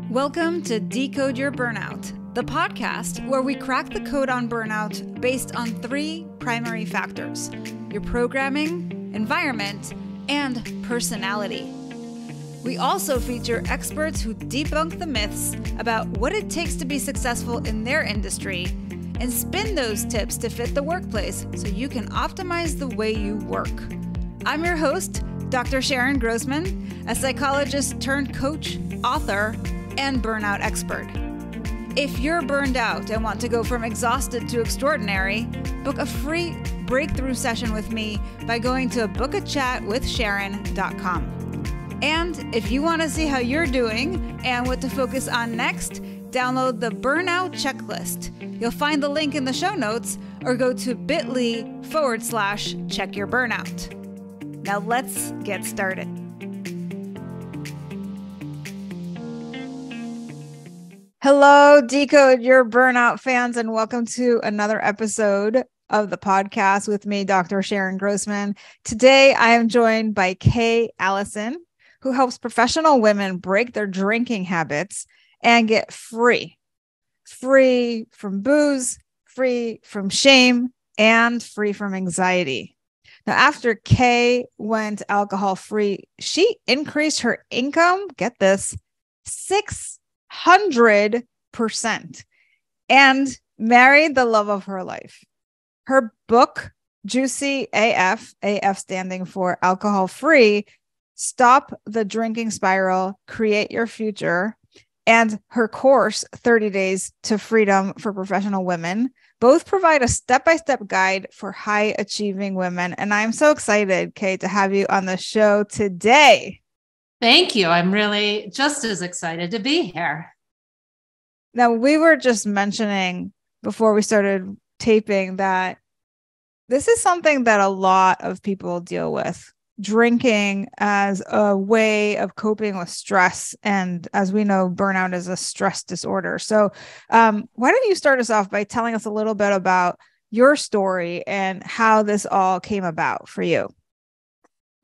Welcome to Decode Your Burnout, the podcast where we crack the code on burnout based on three primary factors: your programming, environment, and personality. We also feature experts who debunk the myths about what it takes to be successful in their industry and spin those tips to fit the workplace so you can optimize the way you work. I'm your host, Dr. Sharon Grossman, a psychologist turned coach, author, and burnout expert. If you're burned out and want to go from exhausted to extraordinary, book a free breakthrough session with me by going to bookachatwithsharon.com. And if you want to see how you're doing and what to focus on next, download the Burnout Checklist. You'll find the link in the show notes or go to bit.ly/checkyourburnout. Now let's get started. Hello, Decode Your Burnout fans, and welcome to another episode of the podcast with me, Dr. Sharon Grossman. Today, I am joined by Kay Allison, who helps professional women break their drinking habits and get free from booze, free from shame, and free from anxiety. Now, after Kay went alcohol-free, she increased her income, get this, 600% and married the love of her life. Her book, Juicy AF, AF standing for alcohol free, Stop the Drinking Spiral, Create Your Future, and her course, 30 Days to Freedom for Professional Women, both provide a step-by-step guide for high-achieving women. And I'm so excited, Kay, to have you on the show today. Thank you. I'm really just as excited to be here. Now, we were just mentioning before we started taping that this is something that a lot of people deal with, drinking as a way of coping with stress. And as we know, burnout is a stress disorder. So why don't you start us off by telling us a little bit about your story and how this all came about for you?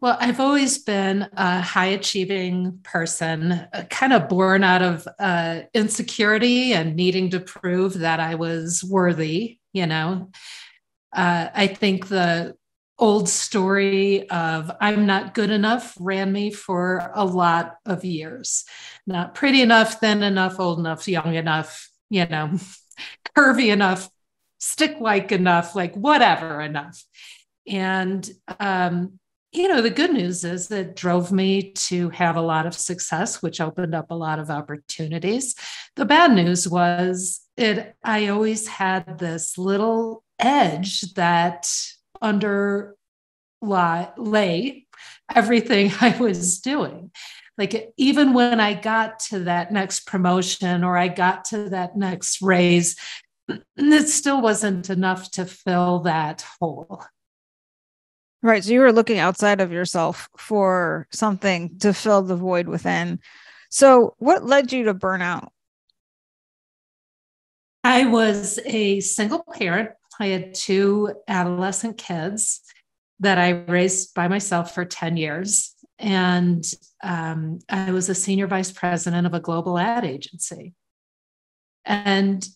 Well, I've always been a high-achieving person, kind of born out of insecurity and needing to prove that I was worthy. I think the old story of I'm not good enough ran me for a lot of years. Not pretty enough, thin enough, old enough, young enough, curvy enough, stick-like enough, like whatever enough. And the good news is it drove me to have a lot of success, which opened up a lot of opportunities. The bad news was I always had this little edge that underlay everything I was doing. Like even when I got to that next promotion or I got to that next raise, it still wasn't enough to fill that hole. Right. So you were looking outside of yourself for something to fill the void within. So what led you to burnout? I was a single parent. I had two adolescent kids that I raised by myself for 10 years. And I was a senior vice president of a global ad agency. And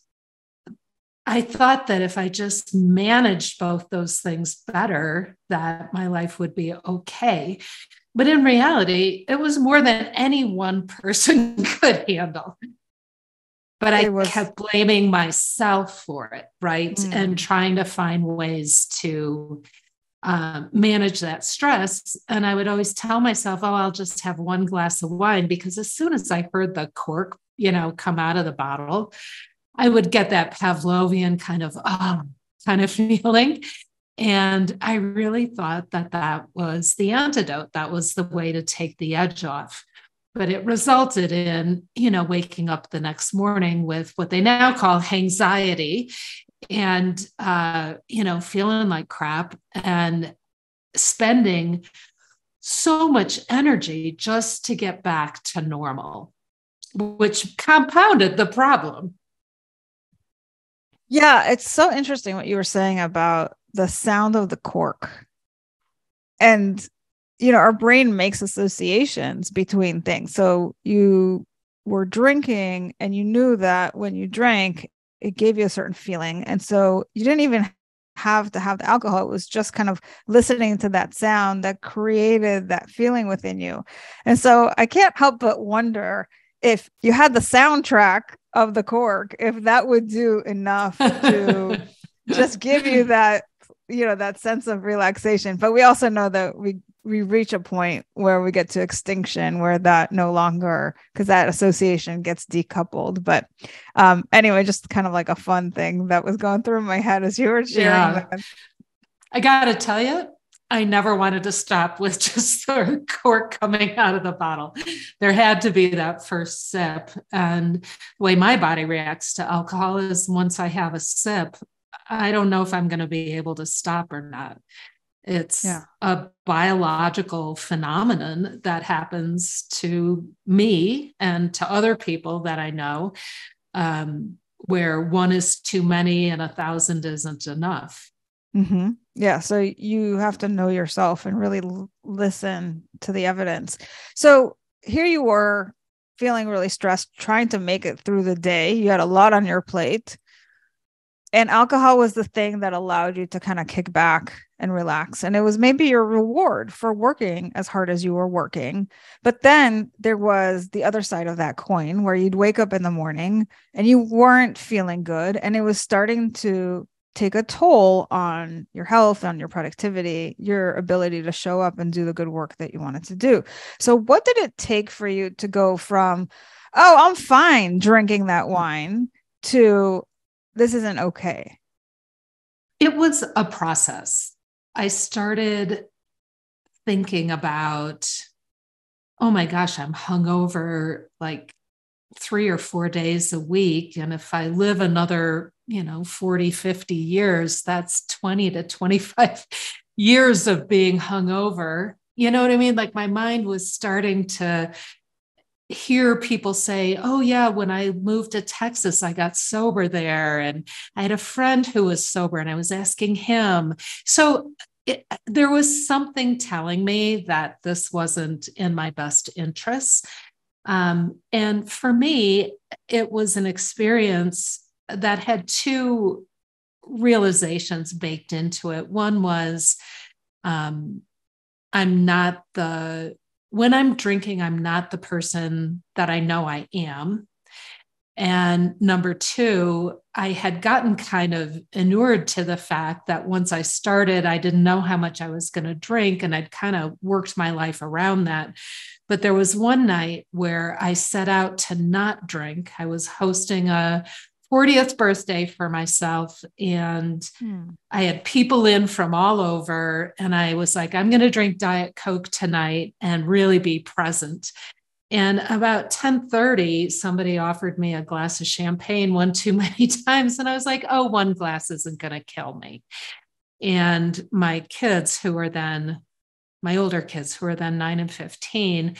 I thought that if I just managed both those things better, that my life would be okay. But in reality, it was more than any one person could handle. But I kept blaming myself for it, right? And trying to find ways to manage that stress. And I would always tell myself, I'll just have one glass of wine, because as soon as I heard the cork, come out of the bottle, I would get that Pavlovian kind of feeling. And I really thought that was the antidote. That was the way to take the edge off. But it resulted in, waking up the next morning with what they now call anxiety and, feeling like crap and spending so much energy just to get back to normal, which compounded the problem. Yeah, it's so interesting what you were saying about the sound of the cork. And, our brain makes associations between things. So you were drinking and you knew that when you drank, it gave you a certain feeling. And so you didn't even have to have the alcohol. It was just kind of listening to that sound that created that feeling within you. And so I can't help but wonder if you had the soundtrack of the cork, if that would do enough to just give you that, that sense of relaxation. But we also know that we reach a point where we get to extinction where that no longer, because that association gets decoupled. But anyway, just kind of like a fun thing that was going through my head as you were sharing that. I got to tell you, I never wanted to stop with just the cork coming out of the bottle. There had to be that first sip. And the way my body reacts to alcohol is once I have a sip, I don't know if I'm going to be able to stop or not. It's a biological phenomenon that happens to me and to other people that I know, where one is too many and 1,000 isn't enough. Mm-hmm. Yeah. So you have to know yourself and really listen to the evidence. So here you were feeling really stressed, trying to make it through the day. You had a lot on your plate. And alcohol was the thing that allowed you to kind of kick back and relax. And it was maybe your reward for working as hard as you were working. But then there was the other side of that coin where you'd wake up in the morning and you weren't feeling good. And it was starting to take a toll on your health, on your productivity, your ability to show up and do the good work that you wanted to do. So what did it take for you to go from, oh, I'm fine drinking that wine, to this isn't okay? It was a process. I started thinking about, oh my gosh, I'm hungover like 3 or 4 days a week. And if I live another, 40, 50 years, that's 20 to 25 years of being hungover. You know what I mean? Like my mind was starting to hear people say, oh yeah, when I moved to Texas, I got sober there. And I had a friend who was sober and I was asking him. So there was something telling me that this wasn't in my best interests. And for me, it was an experience that had two realizations baked into it. One was, when I'm drinking, I'm not the person that I know I am. And number two, I had gotten kind of inured to the fact that once I started, I didn't know how much I was going to drink, and I'd kind of worked my life around that. But there was one night where I set out to not drink. I was hosting a 40th birthday for myself, and I had people in from all over, and I was like, I'm going to drink Diet Coke tonight and really be present. And about 10:30, somebody offered me a glass of champagne one too many times. And I was like, oh, one glass isn't going to kill me. And my kids, my older kids, who were then 9 and 15,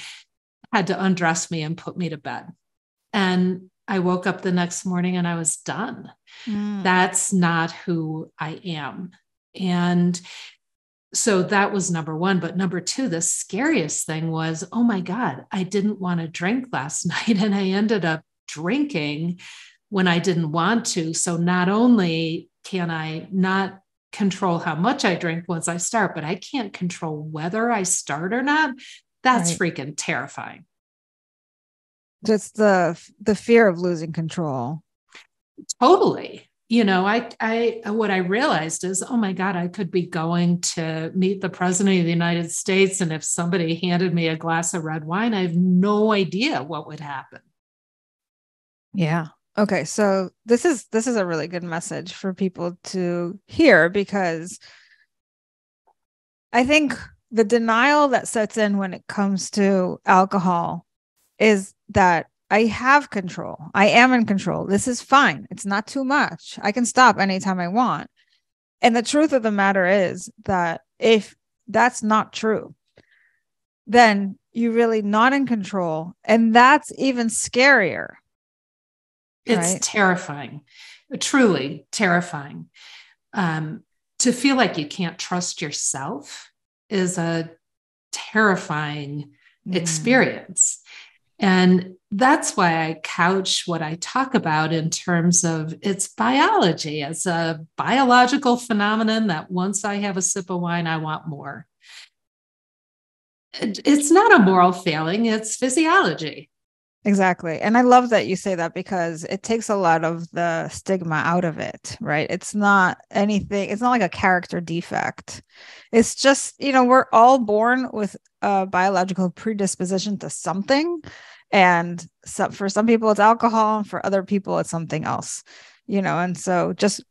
had to undress me and put me to bed. And I woke up the next morning and I was done. That's not who I am. And so that was number one. But number two, the scariest thing was, oh my God, I didn't want to drink last night. And I ended up drinking when I didn't want to. So not only can I not control how much I drink once I start, but I can't control whether I start or not. That's freaking terrifying. Just the fear of losing control. Totally. What I realized is, oh my God, I could be going to meet the president of the United States. And if somebody handed me a glass of red wine, I have no idea what would happen. Yeah. Okay. So this is a really good message for people to hear, because I think the denial that sets in when it comes to alcohol is that I have control. I am in control. This is fine. It's not too much. I can stop anytime I want. And the truth of the matter is that if that's not true, then you're really not in control. And that's even scarier. It's terrifying, truly terrifying. To feel like you can't trust yourself is a terrifying experience. And that's why I couch what I talk about in terms of its biology as a biological phenomenon that once I have a sip of wine, I want more. It's not a moral failing, it's physiology. Exactly. And I love that you say that because it takes a lot of the stigma out of it, right? It's not anything, it's not like a character defect. It's just, we're all born with a biological predisposition to something. And so for some people, it's alcohol, and for other people, it's something else, and so just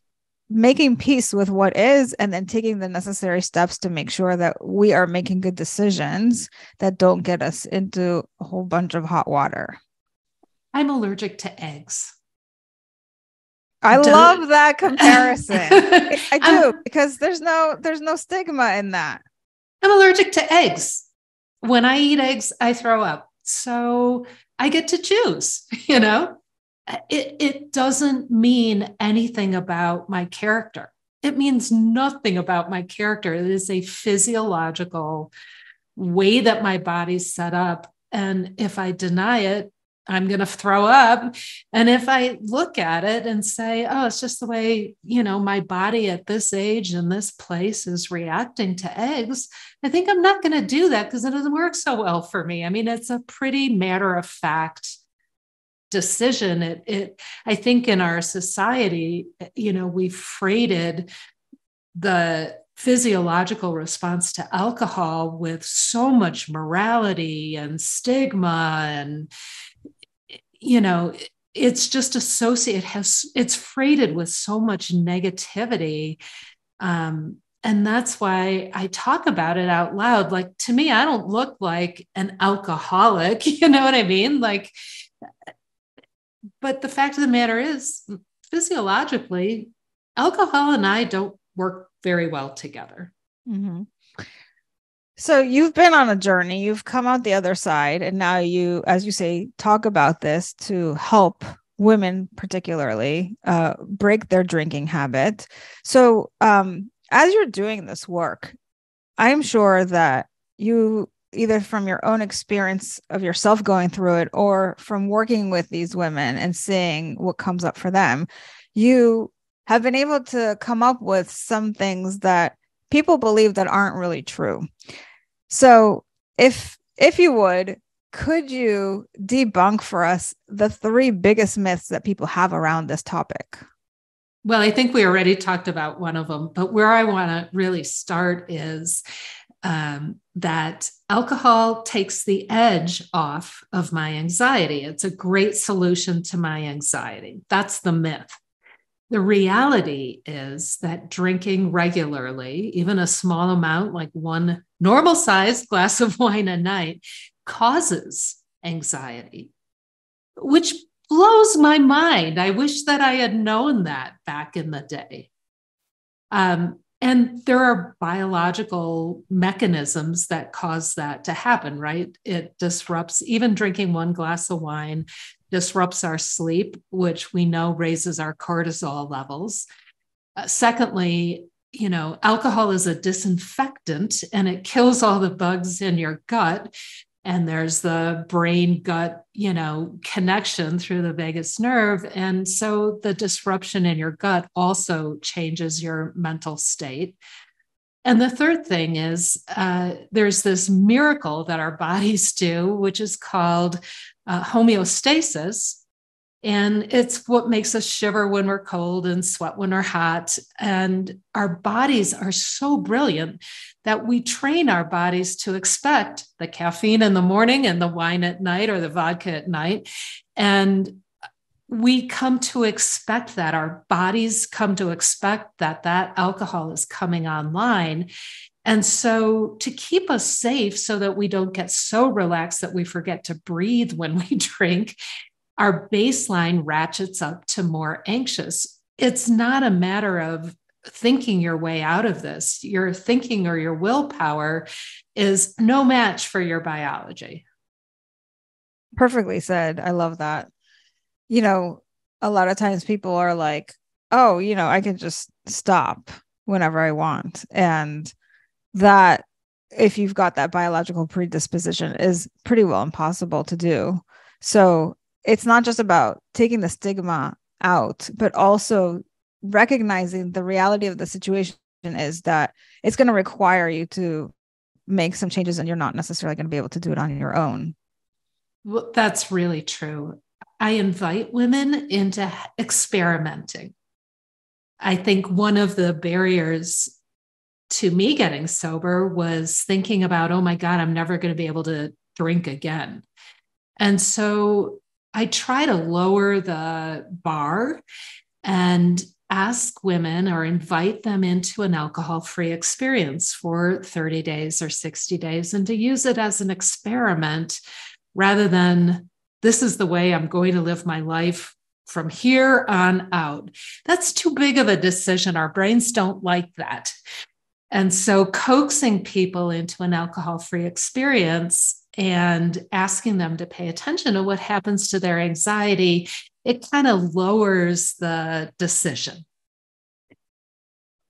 making peace with what is, and then taking the necessary steps to make sure that we are making good decisions that don't get us into a whole bunch of hot water. I'm allergic to eggs. I love that comparison. I do, because there's no stigma in that. I'm allergic to eggs. When I eat eggs, I throw up. So I get to choose, It doesn't mean anything about my character. It means nothing about my character. It is a physiological way that my body's set up. And if I deny it, I'm going to throw up. And if I look at it and say, oh, it's just the way, my body at this age and this place is reacting to eggs, I think I'm not going to do that because it doesn't work so well for me. I mean, it's a pretty matter of fact decision. I think in our society, we've freighted the physiological response to alcohol with so much morality and stigma, and it's just it's freighted with so much negativity. And that's why I talk about it out loud. Like, to me, I don't look like an alcoholic, you know what I mean? But the fact of the matter is, physiologically, alcohol and I don't work very well together. Mm-hmm. So you've been on a journey, you've come out the other side, and now you, as you say, talk about this to help women particularly break their drinking habit. So as you're doing this work, I'm sure that you, either from your own experience of yourself going through it or from working with these women and seeing what comes up for them, you have been able to come up with some things that people believe that aren't really true. So if you would, could you debunk for us the 3 biggest myths that people have around this topic? Well, I think we already talked about one of them, but where I want to really start is that alcohol takes the edge off of my anxiety. It's a great solution to my anxiety. That's the myth. The reality is that drinking regularly, even a small amount, like one normal-sized glass of wine a night, causes anxiety, which blows my mind. I wish that I had known that back in the day. And there are biological mechanisms that cause that to happen, right? It disrupts, even drinking one glass of wine disrupts our sleep, which we know raises our cortisol levels. Secondly, alcohol is a disinfectant and it kills all the bugs in your gut. And there's the brain gut, connection through the vagus nerve. And so the disruption in your gut also changes your mental state. And the third thing is there's this miracle that our bodies do, which is called homeostasis. And it's what makes us shiver when we're cold and sweat when we're hot. And our bodies are so brilliant that we train our bodies to expect the caffeine in the morning and the wine at night or the vodka at night. And we come to expect that. Our bodies come to expect that alcohol is coming online. And so to keep us safe so that we don't get so relaxed that we forget to breathe when we drink, our baseline ratchets up to more anxious. It's not a matter of thinking your way out of this. Your thinking or your willpower is no match for your biology. Perfectly said. I love that. A lot of times people are like, oh, I can just stop whenever I want. And that, if you've got that biological predisposition, is pretty well impossible to do. So it's not just about taking the stigma out, but also recognizing the reality of the situation is that it's going to require you to make some changes, and you're not necessarily going to be able to do it on your own. Well, that's really true. I invite women into experimenting. I think one of the barriers to me getting sober was thinking about, oh my God, I'm never going to be able to drink again. And so I try to lower the bar and ask women or invite them into an alcohol-free experience for 30 days or 60 days and to use it as an experiment rather than this is the way I'm going to live my life from here on out. That's too big of a decision. Our brains don't like that. And so coaxing people into an alcohol-free experience and asking them to pay attention to what happens to their anxiety, it kind of lowers the decision.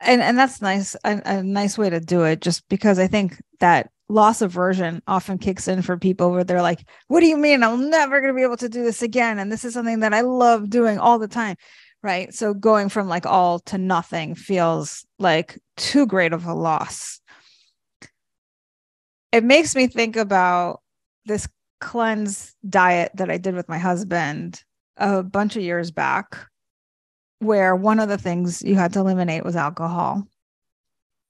And that's nice, a nice way to do it, just because I think that loss aversion often kicks in for people where they're like, what do you mean? I'm never going to be able to do this again. And this is something that I love doing all the time. Right. So going from like all to nothing feels like too great of a loss. It makes me think about this cleanse diet that I did with my husband a bunch of years back, where one of the things you had to eliminate was alcohol.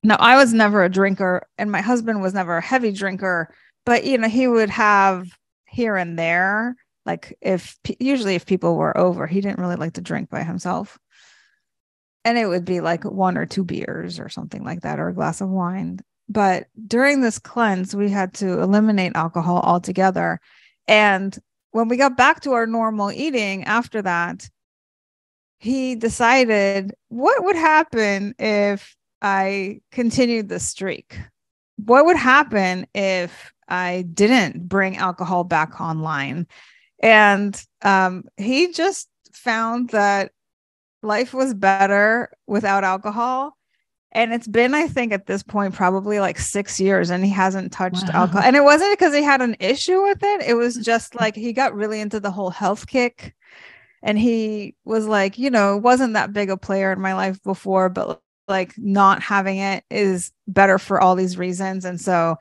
Now, I was never a drinker and my husband was never a heavy drinker, but, you know, he would have here and there, like usually if people were over, he didn't really like to drink by himself. And it would be like 1 or 2 beers or something like that, or a glass of wine. But during this cleanse, we had to eliminate alcohol altogether. And when we got back to our normal eating after that, he decided, what would happen if I continued the streak? What would happen if I didn't bring alcohol back online? And he just found that life was better without alcohol. And it's been, I think at this point, probably like 6 years, and he hasn't touched alcohol. And it wasn't because he had an issue with it. It was just like he got really into the whole health kick. And he was like, you know, it wasn't that big a player in my life before, but like not having it is better for all these reasons. And so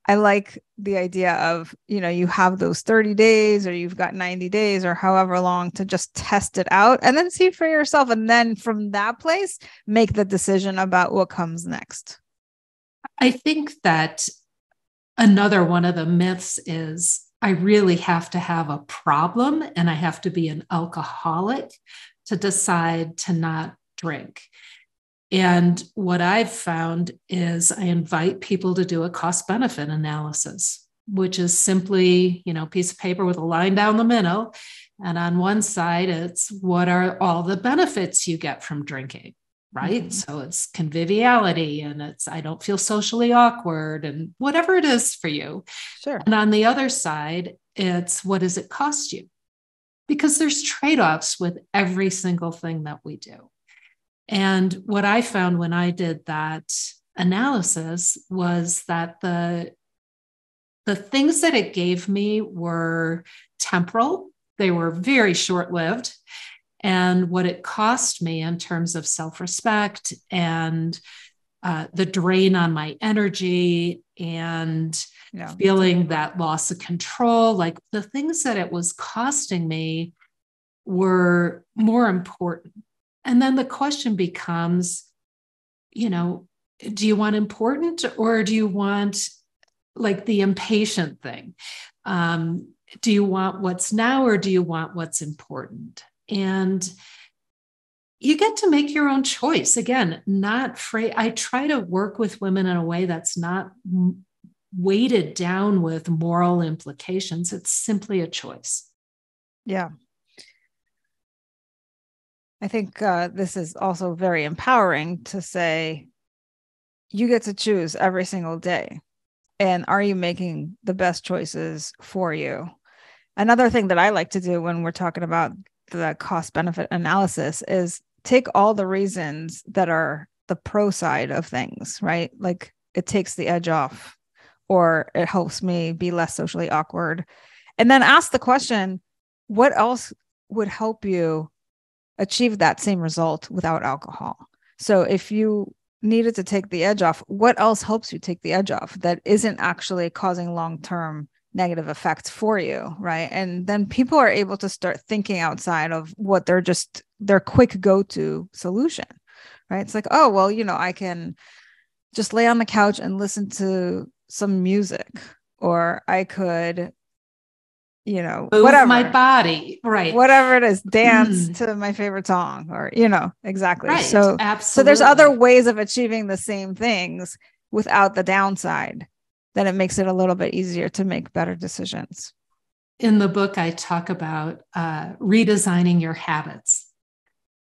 I like the idea of, you know, you have those 30 days or you've got 90 days or however long to just test it out and then see for yourself. And then from that place, make the decision about what comes next. I think that another one of the myths is I really have to have a problem and I have to be an alcoholic to decide to not drink. And what I've found is I invite people to do a cost benefit analysis, which is simply, you know, a piece of paper with a line down the middle. And on one side, it's what are all the benefits you get from drinking, right? Mm-hmm. So it's conviviality and it's, I don't feel socially awkward and whatever it is for you. Sure. And on the other side, it's what does it cost you? Because there's trade-offs with every single thing that we do. And what I found when I did that analysis was that the things that it gave me were temporal. They were very short-lived. And what it cost me in terms of self-respect and the drain on my energy and feeling that loss of control, like the things that it was costing me were more important. And then the question becomes, you know, do you want important or do you want like the impatient thing? Do you want what's now or do you want what's important? And you get to make your own choice. Again, not free. I try to work with women in a way that's not weighted down with moral implications. It's simply a choice. Yeah. I think this is also very empowering to say, you get to choose every single day. And are you making the best choices for you? Another thing that I like to do when we're talking about the cost benefit analysis is take all the reasons that are the pro side of things, right? Like it takes the edge off, or it helps me be less socially awkward. And then ask the question, what else would help you achieve that same result without alcohol? So if you needed to take the edge off, what else helps you take the edge off that isn't actually causing long-term negative effects for you, right? And then people are able to start thinking outside of what their quick go-to solution, right? It's like, oh, well, I can just lay on the couch and listen to some music, or I could, move whatever my body, right? Whatever it is, dance to my favorite song, or, exactly. Right. So Absolutely. There's other ways of achieving the same things without the downside. Then it makes it a little bit easier to make better decisions. In the book, I talk about redesigning your habits.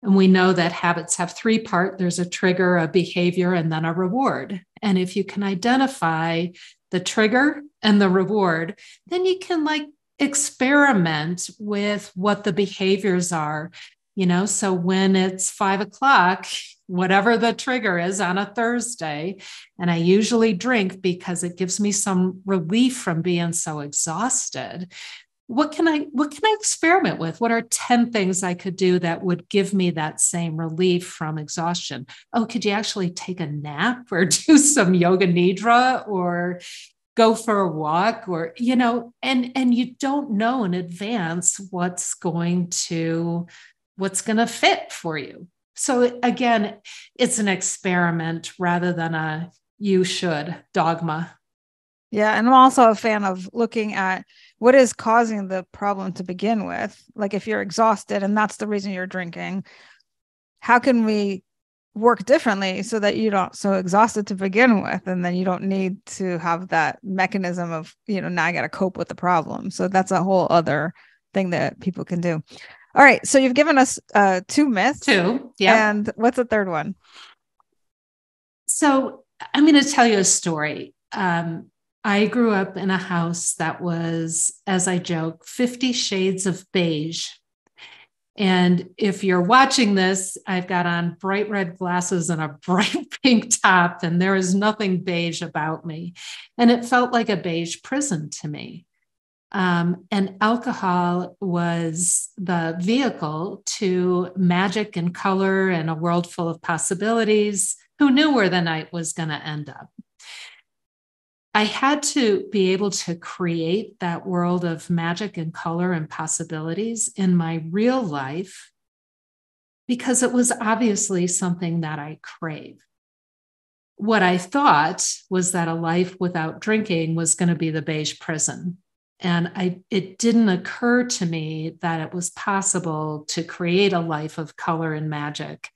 And we know that habits have three parts. There's a trigger, a behavior, and then a reward. And if you can identify the trigger and the reward, then you can experiment with what the behaviors are. So when it's 5:00, whatever the trigger is on a Thursday, and I usually drink because it gives me some relief from being so exhausted. What can I experiment with? What are 10 things I could do that would give me that same relief from exhaustion? Oh, could you actually take a nap or do some yoga nidra or go for a walk, or, and you don't know in advance what's going to fit for you. So again, it's an experiment rather than a you should dogma. Yeah. And I'm also a fan of looking at what is causing the problem to begin with. Like if you're exhausted and that's the reason you're drinking, how can we work differently so that you don't so exhausted to begin with, and then you don't need to have that mechanism of, now I got to cope with the problem. So that's a whole other thing that people can do. All right. So you've given us 2 myths. 2. Yeah. And what's the third one? So I'm going to tell you a story. I grew up in a house that was, as I joke, 50 shades of beige. And if you're watching this, I've got on bright red glasses and a bright pink top, and there is nothing beige about me. And it felt like a beige prison to me. And alcohol was the vehicle to magic and color and a world full of possibilities. Who knew where the night was going to end up? I had to be able to create that world of magic and color and possibilities in my real life because it was obviously something that I crave. What I thought was that a life without drinking was going to be the beige prison. And it didn't occur to me that it was possible to create a life of color and magic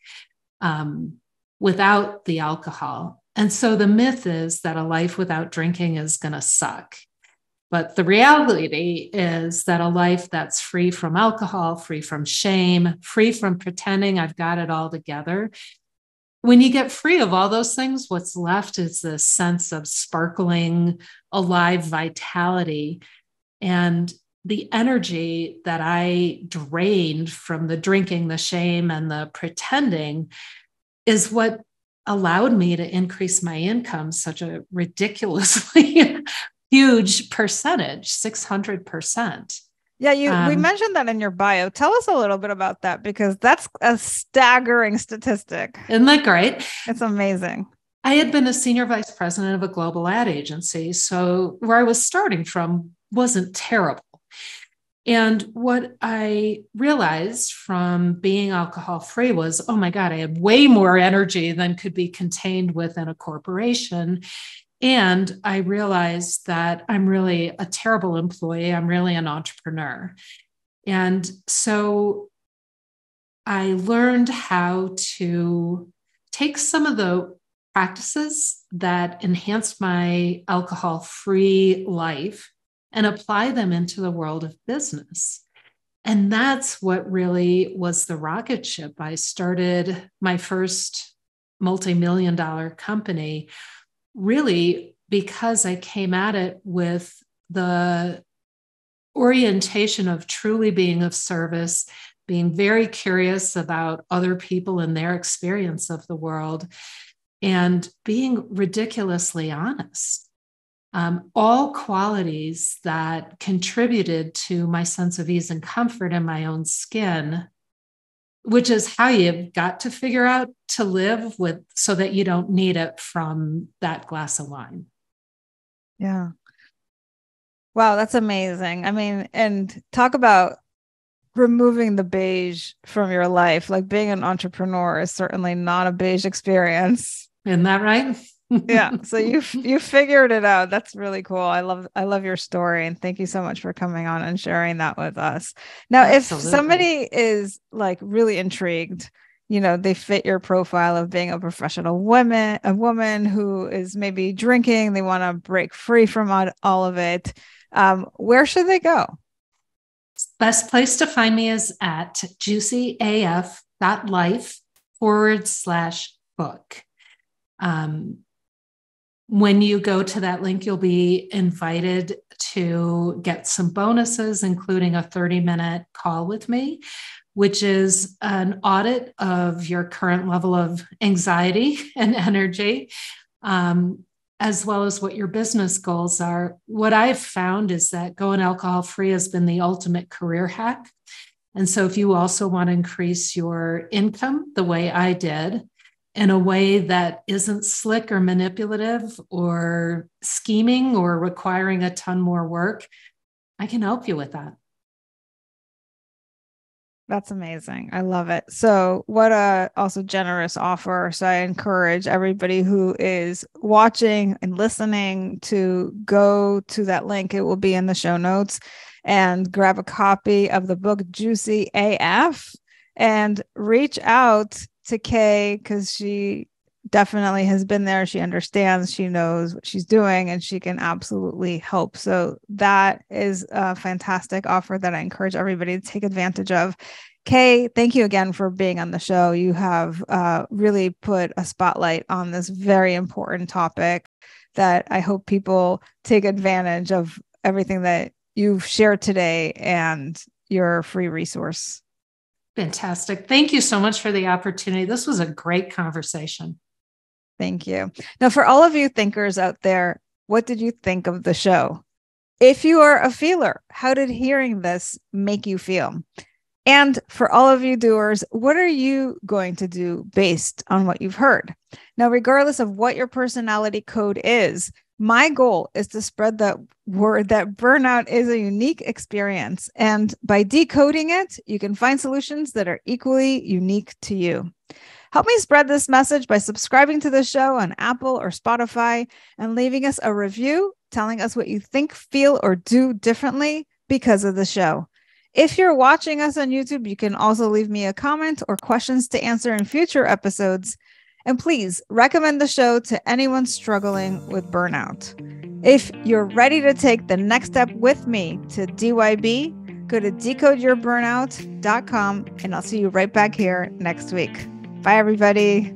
without the alcohol. And so the myth is that a life without drinking is going to suck. But the reality is that a life that's free from alcohol, free from shame, free from pretending I've got it all together. When you get free of all those things, what's left is this sense of sparkling, alive vitality. And the energy that I drained from the drinking, the shame, and the pretending is what allowed me to increase my income such a ridiculously huge percentage, 600%. Yeah, we mentioned that in your bio. Tell us a little bit about that, because that's a staggering statistic. Isn't that great? It's amazing. I had been a senior vice president of a global ad agency, so where I was starting from wasn't terrible. And what I realized from being alcohol-free was, oh my God, I had way more energy than could be contained within a corporation. And I realized that I'm really a terrible employee. I'm really an entrepreneur. And so I learned how to take some of the practices that enhanced my alcohol-free life and apply them into the world of business. And that's what really was the rocket ship. I started my first multi-million-dollar company really because I came at it with the orientation of truly being of service, being very curious about other people and their experience of the world, and being ridiculously honest. all qualities that contributed to my sense of ease and comfort in my own skin, which is how you've got to figure out to live with so that you don't need it from that glass of wine. Yeah. Wow, that's amazing. I mean, and talk about removing the beige from your life. Like being an entrepreneur is certainly not a beige experience. Isn't that right? Yeah. So you figured it out. That's really cool. I love your story, and thank you so much for coming on and sharing that with us. Now, Absolutely. if somebody is like really intrigued, they fit your profile of being a professional a woman who is maybe drinking, they want to break free from all of it. Where should they go? Best place to find me is at juicyaf.life/book. When you go to that link, you'll be invited to get some bonuses, including a 30-minute call with me, which is an audit of your current level of anxiety and energy, as well as what your business goals are. What I've found is that going alcohol-free has been the ultimate career hack. And so if you also want to increase your income the way I did, in a way that isn't slick or manipulative or scheming or requiring a ton more work, I can help you with that. That's amazing. I love it. So what a also generous offer. So I encourage everybody who is watching and listening to go to that link. It will be in the show notes, and grab a copy of the book Juicy AF and reach out to Kay, because she definitely has been there. She understands, she knows what she's doing, and she can absolutely help. So that is a fantastic offer that I encourage everybody to take advantage of. Kay, thank you again for being on the show. You have really put a spotlight on this very important topic that I hope people take advantage of everything that you've shared today and your free resource. Fantastic. Thank you so much for the opportunity. This was a great conversation. Thank you. Now, for all of you thinkers out there, what did you think of the show? If you are a feeler, how did hearing this make you feel? And for all of you doers, what are you going to do based on what you've heard? Now, regardless of what your personality code is, my goal is to spread that word that burnout is a unique experience. And by decoding it, you can find solutions that are equally unique to you. Help me spread this message by subscribing to the show on Apple or Spotify and leaving us a review telling us what you think, feel, or do differently because of the show. If you're watching us on YouTube, you can also leave me a comment or questions to answer in future episodes. And please recommend the show to anyone struggling with burnout. If you're ready to take the next step with me to DYB, go to decodeyourburnout.com, and I'll see you right back here next week. Bye, everybody.